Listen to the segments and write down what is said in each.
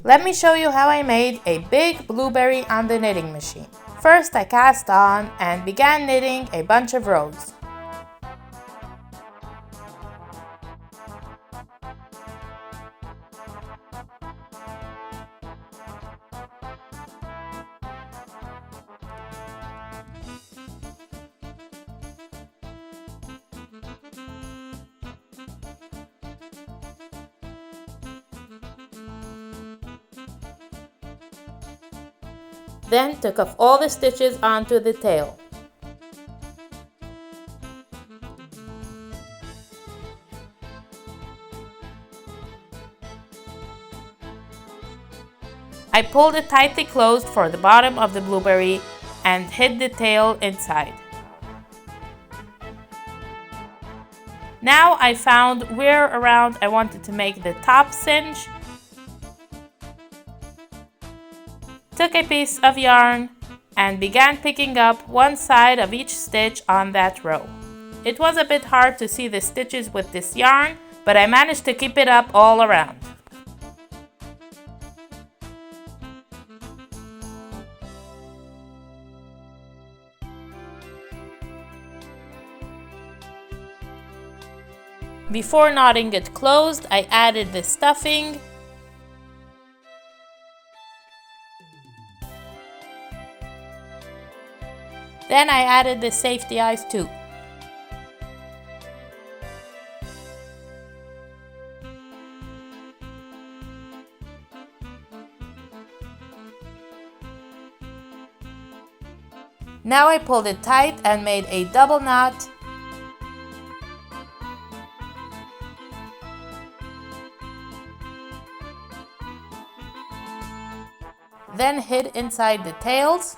Let me show you how I made a big blueberry on the knitting machine. First, I cast on and began knitting a bunch of rows. Then took off all the stitches onto the tail. I pulled it tightly closed for the bottom of the blueberry and hid the tail inside. Now I found where around I wanted to make the top cinch. Took a piece of yarn and began picking up one side of each stitch on that row. It was a bit hard to see the stitches with this yarn, but I managed to keep it up all around. Before knotting it closed, I added the stuffing. Then I added the safety eyes too. Now I pulled it tight and made a double knot. Then hid inside the tails.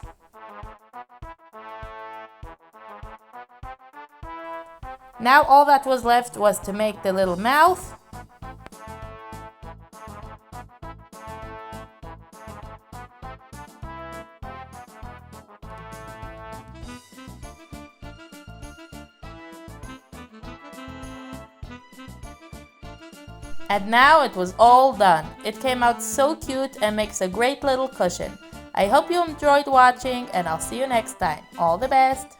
Now all that was left was to make the little mouth. And now it was all done. It came out so cute and makes a great little cushion. I hope you enjoyed watching and I'll see you next time. All the best!